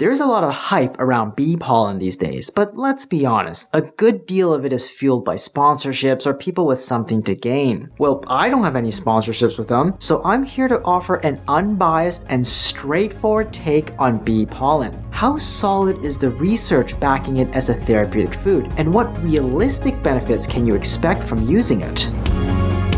There's a lot of hype around bee pollen these days, but let's be honest, a good deal of it is fueled by sponsorships or people with something to gain. Well, I don't have any sponsorships with them, so I'm here to offer an unbiased and straightforward take on bee pollen. How solid is the research backing it as a therapeutic food, and what realistic benefits can you expect from using it?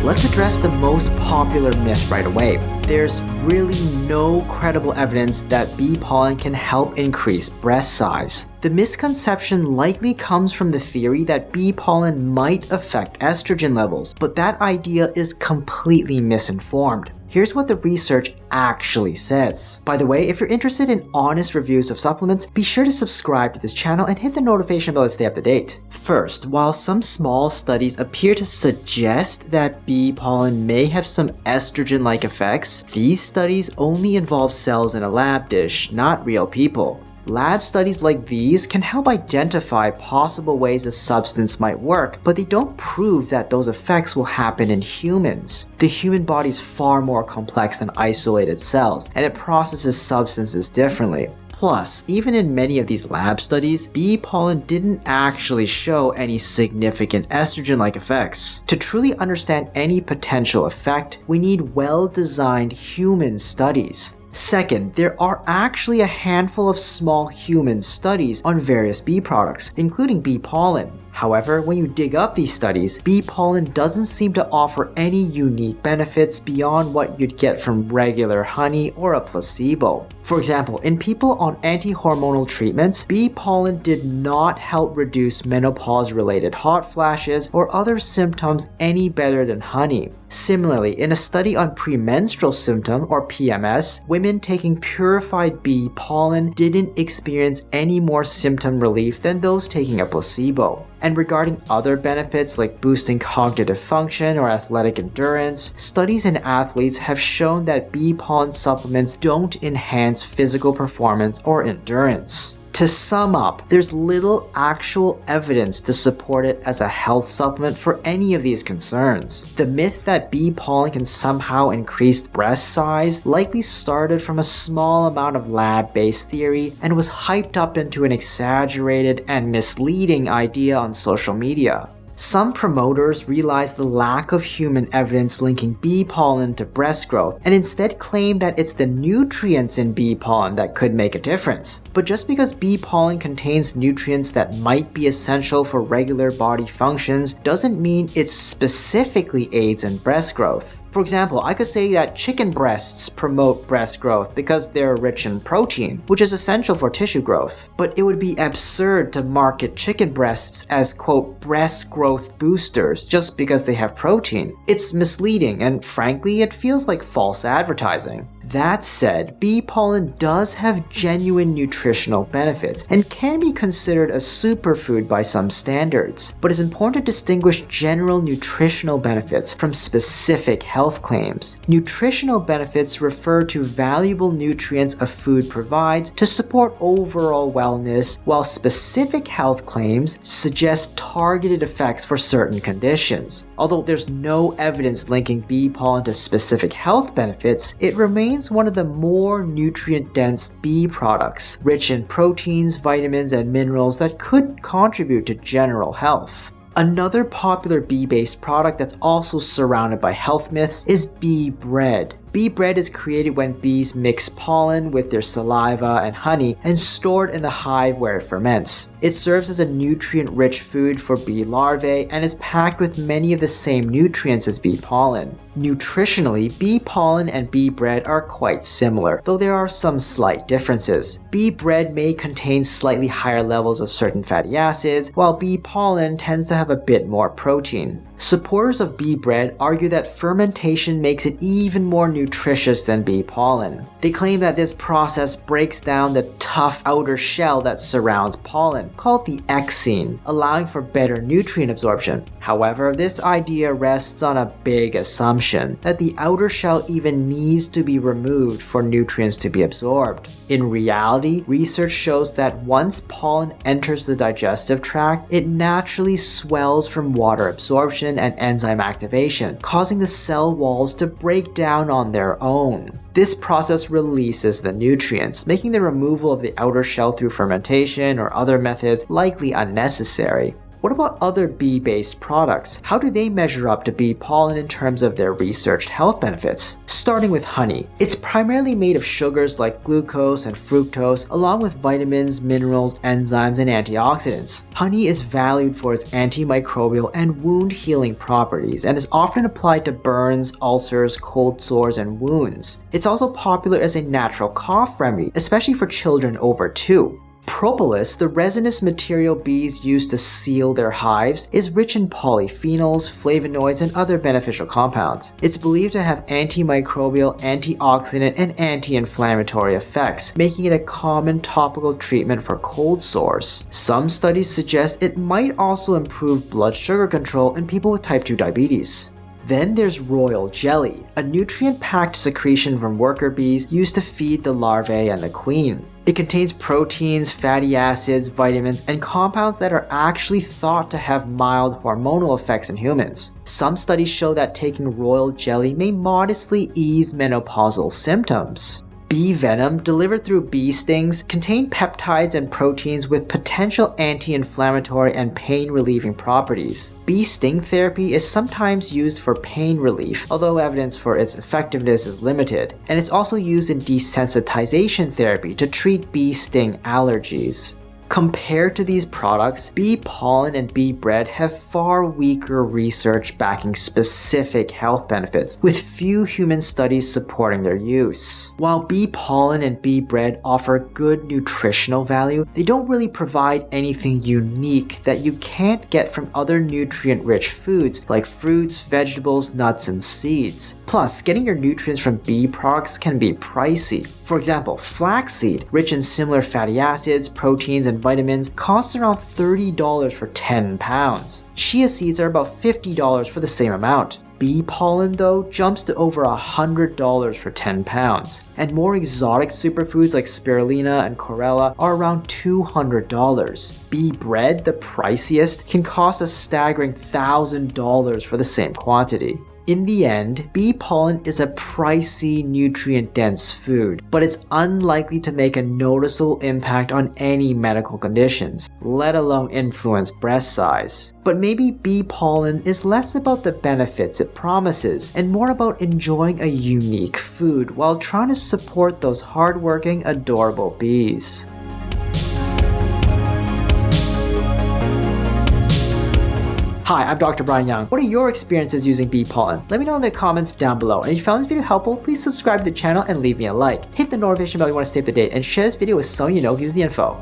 Let's address the most popular myth right away. There's really no credible evidence that bee pollen can help increase breast size. The misconception likely comes from the theory that bee pollen might affect estrogen levels, but that idea is completely misinformed. Here's what the research actually says. By the way, if you're interested in honest reviews of supplements, be sure to subscribe to this channel and hit the notification bell to stay up to date. First, while some small studies appear to suggest that bee pollen may have some estrogen-like effects, these studies only involve cells in a lab dish, not real people. Lab studies like these can help identify possible ways a substance might work, but they don't prove that those effects will happen in humans. The human body is far more complex than isolated cells, and it processes substances differently. Plus, even in many of these lab studies, bee pollen didn't actually show any significant estrogen-like effects. To truly understand any potential effect, we need well-designed human studies. Second, there are actually a handful of small human studies on various bee products, including bee pollen. However, when you dig up these studies, bee pollen doesn't seem to offer any unique benefits beyond what you'd get from regular honey or a placebo. For example, in people on anti-hormonal treatments, bee pollen did not help reduce menopause-related hot flashes or other symptoms any better than honey. Similarly, in a study on premenstrual symptom or PMS, women taking purified bee pollen didn't experience any more symptom relief than those taking a placebo. And regarding other benefits like boosting cognitive function or athletic endurance, studies in athletes have shown that bee pollen supplements don't enhance physical performance or endurance. To sum up, there's little actual evidence to support it as a health supplement for any of these concerns. The myth that bee pollen can somehow increase breast size likely started from a small amount of lab-based theory and was hyped up into an exaggerated and misleading idea on social media. Some promoters realized the lack of human evidence linking bee pollen to breast growth and instead claim that it's the nutrients in bee pollen that could make a difference. But just because bee pollen contains nutrients that might be essential for regular body functions doesn't mean it specifically aids in breast growth. For example, I could say that chicken breasts promote breast growth because they're rich in protein, which is essential for tissue growth. But it would be absurd to market chicken breasts as, quote, breast growth boosters just because they have protein. It's misleading, and frankly, it feels like false advertising. That said, bee pollen does have genuine nutritional benefits and can be considered a superfood by some standards. But it's important to distinguish general nutritional benefits from specific health claims. Nutritional benefits refer to valuable nutrients a food provides to support overall wellness, while specific health claims suggest targeted effects for certain conditions. Although there's no evidence linking bee pollen to specific health benefits, it remains one of the more nutrient-dense bee products, rich in proteins, vitamins, and minerals that could contribute to general health. Another popular bee-based product that's also surrounded by health myths is bee bread. Bee bread is created when bees mix pollen with their saliva and honey and stored in the hive where it ferments. It serves as a nutrient-rich food for bee larvae and is packed with many of the same nutrients as bee pollen. Nutritionally, bee pollen and bee bread are quite similar, though there are some slight differences. Bee bread may contain slightly higher levels of certain fatty acids, while bee pollen tends to have a bit more protein. Supporters of bee bread argue that fermentation makes it even more nutritious than bee pollen. They claim that this process breaks down the tough outer shell that surrounds pollen, called the exene, allowing for better nutrient absorption. However, this idea rests on a big assumption. assumption that the outer shell even needs to be removed for nutrients to be absorbed. In reality, research shows that once pollen enters the digestive tract, it naturally swells from water absorption and enzyme activation, causing the cell walls to break down on their own. This process releases the nutrients, making the removal of the outer shell through fermentation or other methods likely unnecessary. What about other bee-based products? How do they measure up to bee pollen in terms of their researched health benefits? Starting with honey. It's primarily made of sugars like glucose and fructose, along with vitamins, minerals, enzymes, and antioxidants. Honey is valued for its antimicrobial and wound healing properties and is often applied to burns, ulcers, cold sores, and wounds. It's also popular as a natural cough remedy, especially for children over 2. Propolis, the resinous material bees use to seal their hives, is rich in polyphenols, flavonoids, and other beneficial compounds. It's believed to have antimicrobial, antioxidant, and anti-inflammatory effects, making it a common topical treatment for cold sores. Some studies suggest it might also improve blood sugar control in people with type 2 diabetes. Then there's royal jelly, a nutrient-packed secretion from worker bees used to feed the larvae and the queen. It contains proteins, fatty acids, vitamins, and compounds that are actually thought to have mild hormonal effects in humans. Some studies show that taking royal jelly may modestly ease menopausal symptoms. Bee venom delivered through bee stings contain peptides and proteins with potential anti-inflammatory and pain-relieving properties. Bee sting therapy is sometimes used for pain relief, although evidence for its effectiveness is limited, and it's also used in desensitization therapy to treat bee sting allergies. Compared to these products, bee pollen and bee bread have far weaker research backing specific health benefits, with few human studies supporting their use. While bee pollen and bee bread offer good nutritional value, they don't really provide anything unique that you can't get from other nutrient-rich foods like fruits, vegetables, nuts, and seeds. Plus, getting your nutrients from bee products can be pricey. For example, flaxseed, rich in similar fatty acids, proteins, and vitamins, costs around $30 for 10 pounds. Chia seeds are about $50 for the same amount. Bee pollen, though, jumps to over $100 for 10 pounds. And more exotic superfoods like spirulina and chlorella are around $200. Bee bread, the priciest, can cost a staggering $1,000 for the same quantity. In the end, bee pollen is a pricey, nutrient-dense food, but it's unlikely to make a noticeable impact on any medical conditions, let alone influence breast size. But maybe bee pollen is less about the benefits it promises and more about enjoying a unique food while trying to support those hardworking, adorable bees. Hi, I'm Dr. Brian Yeung. What are your experiences using bee pollen? Let me know in the comments down below. And if you found this video helpful, please subscribe to the channel and leave me a like. Hit the notification bell if you want to stay up to date, and share this video with someone you know who uses the info.